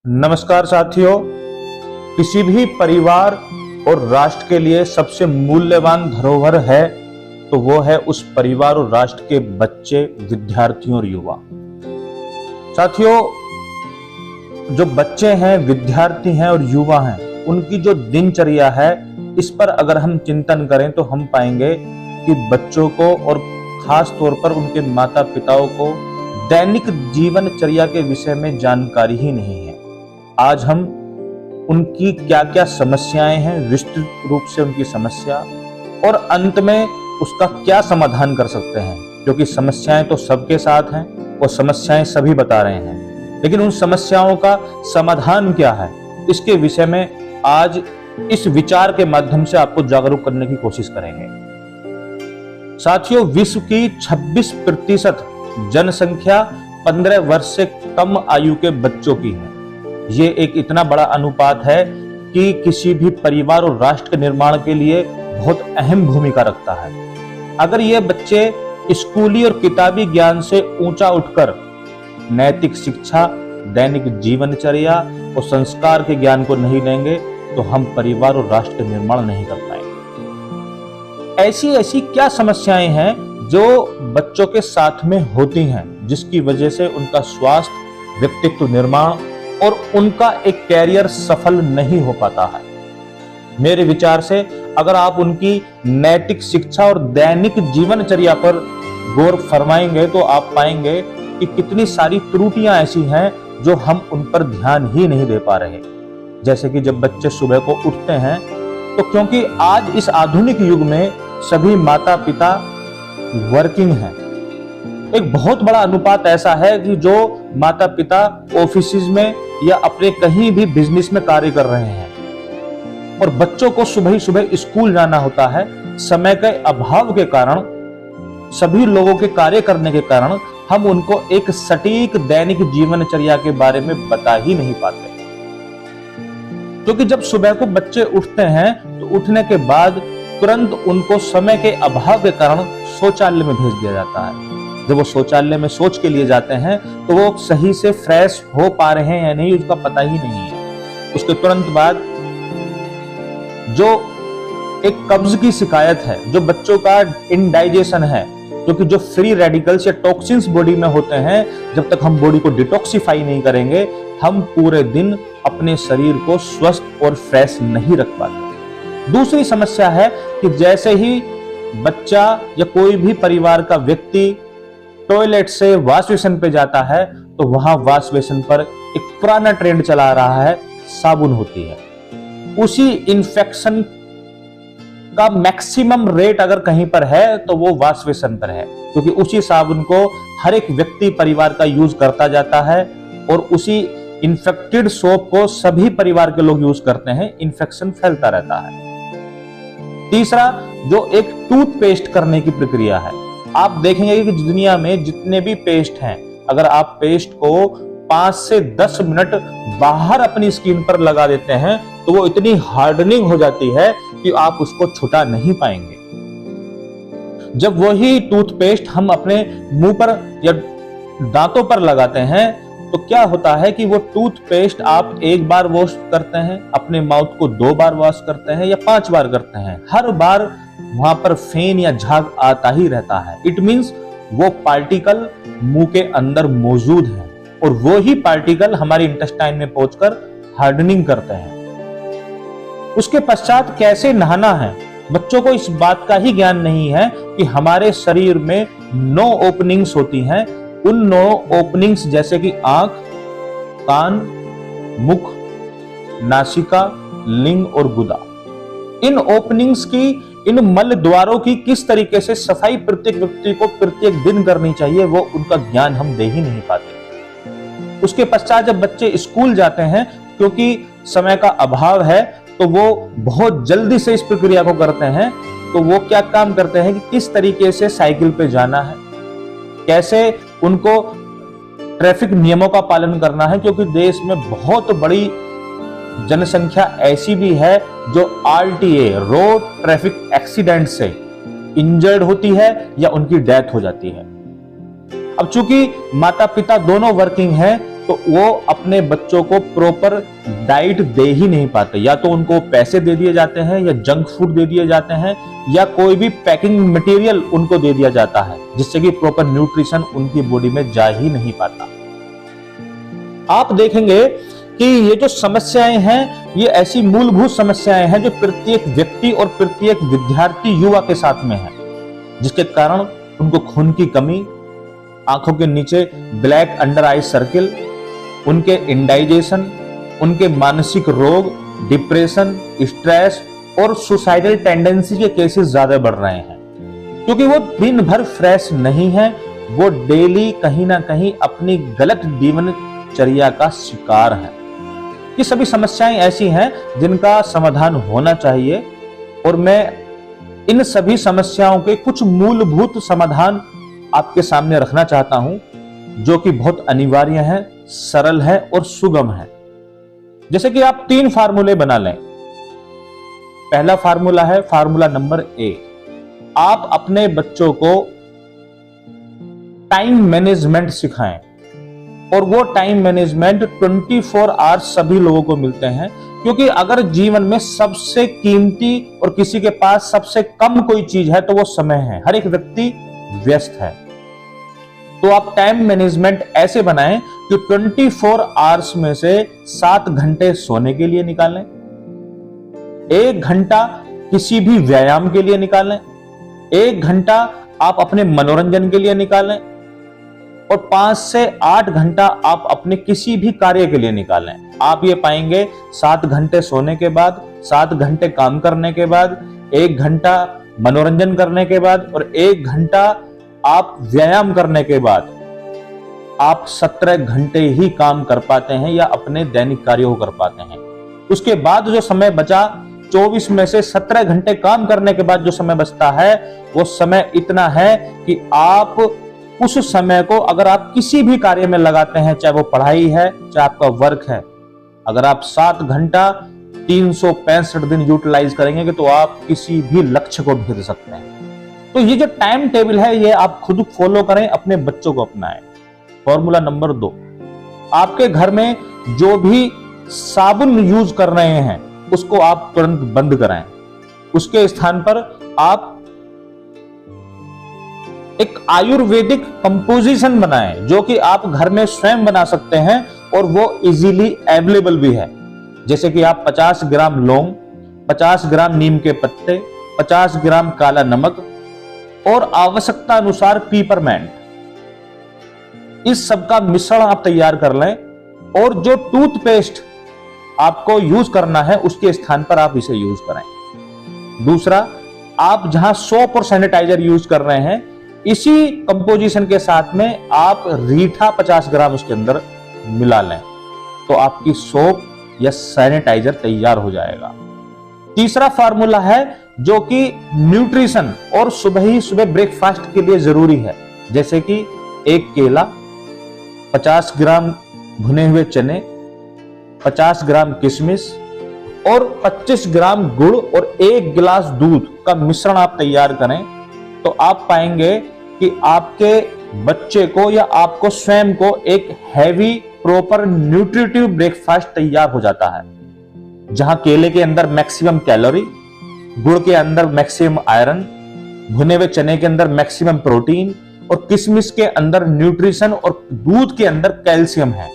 नमस्कार साथियों। किसी भी परिवार और राष्ट्र के लिए सबसे मूल्यवान धरोहर है तो वो है उस परिवार और राष्ट्र के बच्चे, विद्यार्थियों और युवा। साथियों, जो बच्चे हैं, विद्यार्थी हैं और युवा हैं, उनकी जो दिनचर्या है, इस पर अगर हम चिंतन करें तो हम पाएंगे कि बच्चों को और खास तौर पर उनके माता पिताओं को दैनिक जीवनचर्या के विषय में जानकारी ही नहीं है। आज हम उनकी क्या क्या समस्याएं हैं, विस्तृत रूप से उनकी समस्या और अंत में उसका क्या समाधान कर सकते हैं, क्योंकि समस्याएं तो सबके साथ हैं और समस्याएं सभी बता रहे हैं, लेकिन उन समस्याओं का समाधान क्या है, इसके विषय में आज इस विचार के माध्यम से आपको जागरूक करने की कोशिश करेंगे। साथियों, विश्व की 26% जनसंख्या 15 वर्ष से कम आयु के बच्चों की है। ये एक इतना बड़ा अनुपात है कि किसी भी परिवार और राष्ट्र के निर्माण के लिए बहुत अहम भूमिका रखता है। अगर ये बच्चे स्कूली और किताबी ज्ञान से ऊंचा उठकर नैतिक शिक्षा, दैनिक जीवनचर्या और संस्कार के ज्ञान को नहीं लेंगे तो हम परिवार और राष्ट्र का निर्माण नहीं कर पाएंगे। ऐसी क्या समस्याएं हैं जो बच्चों के साथ में होती हैं, जिसकी वजह से उनका स्वास्थ्य, व्यक्तित्व निर्माण और उनका एक कैरियर सफल नहीं हो पाता है। मेरे विचार से अगर आप उनकी नैतिक शिक्षा और दैनिक जीवनचर्या पर गौर फरमाएंगे तो आप पाएंगे कि कितनी सारी त्रुटियां ऐसी हैं जो हम उन पर ध्यान ही नहीं दे पा रहे। जैसे कि जब बच्चे सुबह को उठते हैं तो क्योंकि आज इस आधुनिक युग में सभी माता पिता वर्किंग हैं, एक बहुत बड़ा अनुपात ऐसा है कि जो माता पिता ऑफिसेज में या अपने कहीं भी बिजनेस में कार्य कर रहे हैं और बच्चों को सुबह ही सुबह स्कूल जाना होता है। समय के अभाव के कारण, सभी लोगों के कार्य करने के कारण हम उनको एक सटीक दैनिक जीवनचर्या के बारे में बता ही नहीं पाते। क्योंकि जब सुबह को बच्चे उठते हैं तो उठने के बाद तुरंत उनको समय के अभाव के कारण शौचालय में भेज दिया जाता है। जब वो शौचालय में शौच के लिए जाते हैं तो वो सही से फ्रेश हो पा रहे हैं या नहीं, उसका पता ही नहीं है। उसके तुरंत बाद जो एक कब्ज की शिकायत है, जो बच्चों का इनडाइजेशन है, क्योंकि जो फ्री रेडिकल्स या टॉक्सिन्स बॉडी में होते हैं, जब तक हम बॉडी को डिटॉक्सिफाई नहीं करेंगे, हम पूरे दिन अपने शरीर को स्वस्थ और फ्रेश नहीं रख पाते। दूसरी समस्या है कि जैसे ही बच्चा या कोई भी परिवार का व्यक्ति टॉयलेट से वॉश बेसिन पे जाता है तो वहां वॉश बेसिन पर एक पुराना ट्रेंड चला रहा है, साबुन होती है। उसी इंफेक्शन का मैक्सिमम रेट अगर कहीं पर है तो वो वॉश बेसिन पर है, क्योंकि उसी साबुन को हर एक व्यक्ति परिवार का यूज करता जाता है और उसी इन्फेक्टेड सोप को सभी परिवार के लोग यूज करते हैं, इन्फेक्शन फैलता रहता है। तीसरा, जो एक टूथपेस्ट करने की प्रक्रिया है, आप देखेंगे कि दुनिया में जितने भी पेस्ट हैं, अगर आप पेस्ट को 5 से 10 मिनट बाहर अपनी स्किन पर लगा देते हैं तो वो इतनी हार्डनिंग हो जाती है कि आप उसको छुटा नहीं पाएंगे। जब वही टूथपेस्ट हम अपने मुंह पर या दांतों पर लगाते हैं तो क्या होता है कि वो टूथपेस्ट आप एक बार वॉश करते हैं, अपने माउथ को 2 बार वॉश करते हैं या 5 बार करते हैं, हर बार वहां पर फेन या झाग आता ही रहता है। इट मींस वो पार्टिकल मुंह के अंदर मौजूद है और वो ही पार्टिकल हमारे इंटेस्टाइन में पहुंचकर हार्डनिंग करते हैं। उसके पश्चात कैसे नहाना है, बच्चों को इस बात का ही ज्ञान नहीं है कि हमारे शरीर में 9 ओपनिंग्स होती हैं। उन 9 ओपनिंग्स जैसे कि आंख, कान, मुख, नासिका, लिंग और गुदा, इन ओपनिंग्स की, इन मल द्वारों की किस तरीके से सफाई प्रत्येक व्यक्ति को प्रत्येक दिन करनी चाहिए, वो उनका ज्ञान हम दे ही नहीं पाते। उसके पश्चात जब बच्चे स्कूल जाते हैं, क्योंकि समय का अभाव है तो वो बहुत जल्दी से इस प्रक्रिया को करते हैं, तो वो क्या काम करते हैं कि किस तरीके से साइकिल पे जाना है, कैसे उनको ट्रैफिक नियमों का पालन करना है, क्योंकि देश में बहुत बड़ी जनसंख्या ऐसी भी है जो RTA, रोड ट्रैफिक एक्सीडेंट से इंजर्ड होती है या उनकी डेथ हो जाती है। अब चूंकि माता पिता दोनों वर्किंग हैं तो वो अपने बच्चों को प्रॉपर डाइट दे ही नहीं पाते। या तो उनको पैसे दे दिए जाते हैं, या जंक फूड दे दिए जाते हैं, या कोई भी पैकिंग मटेरियल उनको दे दिया जाता है, जिससे कि प्रॉपर न्यूट्रिशन उनकी बॉडी में जा ही नहीं पाता। आप देखेंगे कि ये जो समस्याएं हैं, ये ऐसी मूलभूत समस्याएं हैं जो प्रत्येक व्यक्ति और प्रत्येक विद्यार्थी युवा के साथ में है, जिसके कारण उनको खून की कमी, आंखों के नीचे ब्लैक अंडर आई सर्किल, उनके इंडाइजेशन, उनके मानसिक रोग, डिप्रेशन, स्ट्रेस और सुसाइडल टेंडेंसी के केसेस ज्यादा बढ़ रहे हैं, क्योंकि वो दिन भर फ्रेश नहीं है। वो डेली कहीं ना कहीं अपनी गलत जीवनचर्या का शिकार है। ये सभी समस्याएं ऐसी हैं जिनका समाधान होना चाहिए, और मैं इन सभी समस्याओं के कुछ मूलभूत समाधान आपके सामने रखना चाहता हूं, जो कि बहुत अनिवार्य है, सरल है और सुगम है। जैसे कि आप 3 फार्मूले बना लें। पहला फार्मूला है फार्मूला नंबर A। आप अपने बच्चों को टाइम मैनेजमेंट सिखाएं, और वो टाइम मैनेजमेंट 24 आवर्स सभी लोगों को मिलते हैं, क्योंकि अगर जीवन में सबसे कीमती और किसी के पास सबसे कम कोई चीज है तो वो समय है। हर एक व्यक्ति व्यस्त है, तो आप टाइम मैनेजमेंट ऐसे बनाएं कि 24 आवर्स में से 7 घंटे सोने के लिए निकालें, 1 घंटा किसी भी व्यायाम के लिए निकालें, 1 घंटा आप अपने मनोरंजन के लिए निकालें, और 5 से 8 घंटा आप अपने किसी भी कार्य के लिए निकालें। आप ये पाएंगे 7 घंटे सोने के बाद, 7 घंटे काम करने के बाद, 1 घंटा मनोरंजन करने के बाद और 1 घंटा आप व्यायाम करने के बाद, आप 17 घंटे ही काम कर पाते हैं या अपने दैनिक कार्यों को कर पाते हैं। उसके बाद जो समय बचा, 24 में से 17 घंटे काम करने के बाद जो समय बचता है, वो समय इतना है कि आप उस समय को अगर आप किसी भी कार्य में लगाते हैं, चाहे वो पढ़ाई है, चाहे आपका वर्क है, अगर आप 7 घंटा 365 दिन यूटिलाइज करेंगे तो आप किसी भी लक्ष्य को भेज सकते हैं। तो ये जो टाइम टेबल है, ये आप खुद फॉलो करें, अपने बच्चों को अपनाएं। फॉर्मूला नंबर 2, आपके घर में जो भी साबुन यूज कर रहे हैं उसको आप तुरंत बंद कराएं। उसके स्थान पर आप एक आयुर्वेदिक कंपोजिशन बनाएं, जो कि आप घर में स्वयं बना सकते हैं और वो इजीली अवेलेबल भी है। जैसे कि आप 50 ग्राम लौंग, 50 ग्राम नीम के पत्ते, 50 ग्राम काला नमक और आवश्यकता अनुसार पीपरमेंट, इस सब का मिश्रण आप तैयार कर लें, और जो टूथपेस्ट आपको यूज करना है उसके स्थान पर आप इसे यूज करें। दूसरा, आप जहां सोप और सैनिटाइजर यूज कर रहे हैं, इसी कंपोजिशन के साथ में आप रीठा 50 ग्राम उसके अंदर मिला लें, तो आपकी सोप या सैनिटाइजर तैयार हो जाएगा। तीसरा फार्मूला है जो कि न्यूट्रिशन और सुबह ही सुबह ब्रेकफास्ट के लिए जरूरी है, जैसे कि 1 केला, 50 ग्राम भुने हुए चने, 50 ग्राम किशमिश और 25 ग्राम गुड़ और 1 गिलास दूध का मिश्रण आप तैयार करें, तो आप पाएंगे कि आपके बच्चे को या आपको स्वयं को एक हैवी प्रॉपर न्यूट्रिटिव ब्रेकफास्ट तैयार हो जाता है, जहां केले के अंदर मैक्सिमम कैलोरी, गुड़ के अंदर मैक्सिमम आयरन, भुने हुए चने के अंदर मैक्सिमम प्रोटीन और किशमिश के अंदर न्यूट्रिशन और दूध के अंदर कैल्शियम है।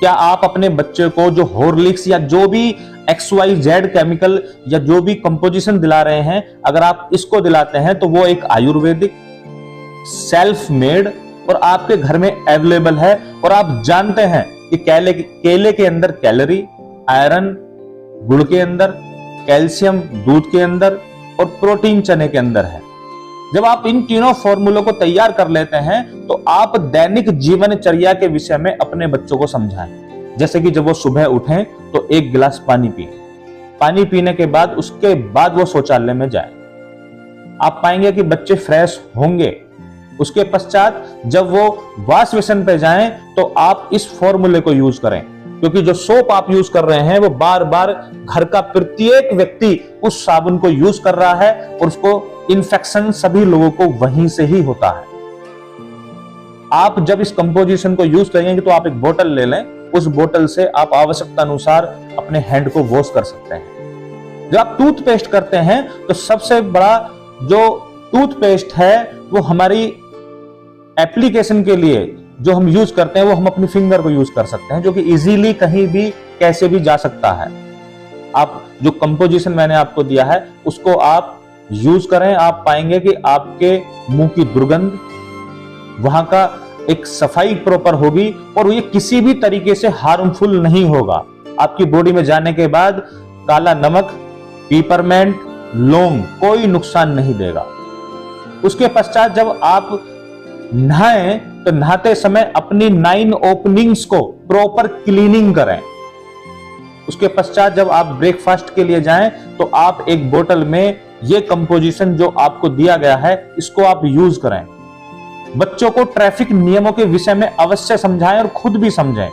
क्या आप अपने बच्चे को जो हॉर्लिक्स या जो भी XYZ केमिकल या जो भी कंपोजिशन दिला रहे हैं, अगर आप इसको दिलाते हैं तो वो एक आयुर्वेदिक, सेल्फ मेड और आपके घर में अवेलेबल है, और आप जानते हैं कि केले के अंदर कैलोरी, आयरन गुड़ के अंदर, कैल्शियम दूध के अंदर और प्रोटीन चने के अंदर है। जब आप इन तीनों फॉर्मूलों को तैयार कर लेते हैं तो आप दैनिक जीवनचर्या के विषय में अपने बच्चों को समझाएं। जैसे कि जब वो सुबह उठें तो 1 गिलास पानी पिए, पानी पीने के बाद उसके बाद वो शौचालय में जाए। आप पाएंगे कि बच्चे फ्रेश होंगे। उसके पश्चात जब वो वॉश बेसिन पे जाएं तो आप इस फॉर्मूले को यूज करें, क्योंकि जो सोप आप यूज कर रहे हैं वो बार बार घर का प्रत्येक व्यक्ति उस साबुन को यूज कर रहा है और उसको इन्फेक्शन सभी लोगों को वहीं से ही होता है। आप जब इस कंपोजिशन को यूज करेंगे तो आप एक बोतल ले लें, उस बोतल से आप आवश्यकता अनुसार अपने हैंड को वॉश कर सकते हैं। जब आप टूथपेस्ट करते हैं तो सबसे बड़ा जो टूथपेस्ट है वो हमारी एप्लीकेशन के लिए जो हम यूज करते हैं वो हम अपनी फिंगर को यूज कर सकते हैं, जो कि इजीली कहीं भी कैसे भी जा सकता है। आप जो कंपोजिशन मैंने आपको दिया है उसको आप यूज करें, आप पाएंगे कि आपके मुंह की दुर्गंध, वहां का एक सफाई प्रॉपर होगी और ये किसी भी तरीके से हार्मफुल नहीं होगा। आपकी बॉडी में जाने के बाद काला नमक, पीपरमेंट, लौंग कोई नुकसान नहीं देगा। उसके पश्चात जब आप नहाएं तो नहाते समय अपनी 9 ओपनिंग्स को प्रॉपर क्लीनिंग करें। उसके पश्चात जब आप ब्रेकफास्ट के लिए जाएं तो आप एक बोतल में ये कंपोजिशन जो आपको दिया गया है इसको आप यूज करें। बच्चों को ट्रैफिक नियमों के विषय में अवश्य समझाएं और खुद भी समझें,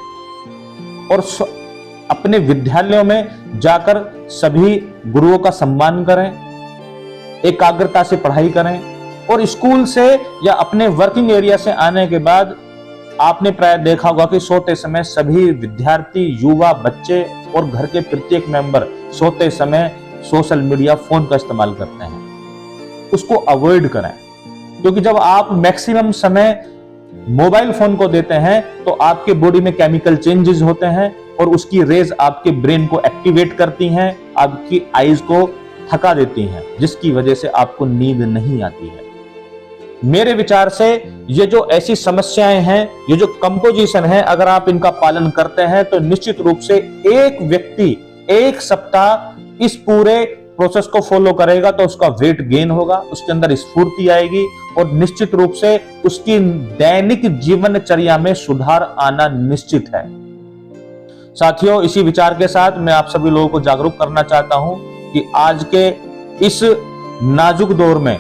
और अपने विद्यालयों में जाकर सभी गुरुओं का सम्मान करें, एकाग्रता से पढ़ाई करें, और स्कूल से या अपने वर्किंग एरिया से आने के बाद आपने प्राय देखा होगा कि सोते समय सभी विद्यार्थी, युवा, बच्चे और घर के प्रत्येक मेंबर सोते समय सोशल मीडिया, फोन का इस्तेमाल करते हैं। उसको अवॉइड करें, क्योंकि जब आप मैक्सिमम समय मोबाइल फोन को देते हैं तो आपके बॉडी में केमिकल चेंजेस होते हैं और उसकी रेज आपके ब्रेन को एक्टिवेट करती हैं, आपकी आईज को थका देती हैं, जिसकी वजह से आपको नींद नहीं आती है। मेरे विचार से ये जो ऐसी समस्याएं हैं, ये जो कंपोजिशन है, अगर आप इनका पालन करते हैं तो निश्चित रूप से एक व्यक्ति 1 सप्ताह इस पूरे प्रोसेस को फॉलो करेगा तो उसका वेट गेन होगा, उसके अंदर स्फूर्ति आएगी और निश्चित रूप से उसकी दैनिक जीवनचर्या में सुधार आना निश्चित है। साथियों, इसी विचार के साथ मैं आप सभी लोगों को जागरूक करना चाहता हूं कि आज के इस नाजुक दौर में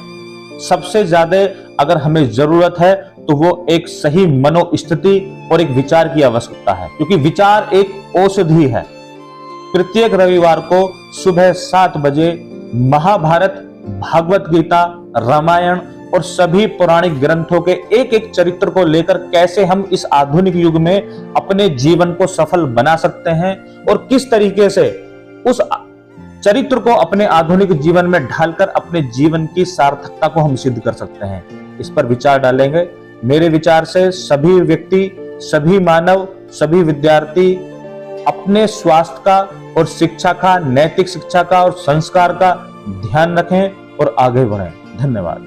सबसे ज्यादा अगर हमें जरूरत है तो वो एक सही मनोस्थिति और एक विचार की आवश्यकता है, क्योंकि विचार एक औषधि है। प्रत्येक रविवार को सुबह 7 बजे महाभारत, भागवत गीता, रामायण और सभी पौराणिक ग्रंथों के एक एक चरित्र को लेकर कैसे हम इस आधुनिक युग में अपने जीवन को सफल बना सकते हैं और किस तरीके से उस चरित्र को अपने आधुनिक जीवन में ढालकर अपने जीवन की सार्थकता को हम सिद्ध कर सकते हैं, इस पर विचार डालेंगे। मेरे विचार से सभी व्यक्ति, सभी मानव, सभी विद्यार्थी अपने स्वास्थ्य का और शिक्षा का, नैतिक शिक्षा का और संस्कार का ध्यान रखें और आगे बढ़ें। धन्यवाद।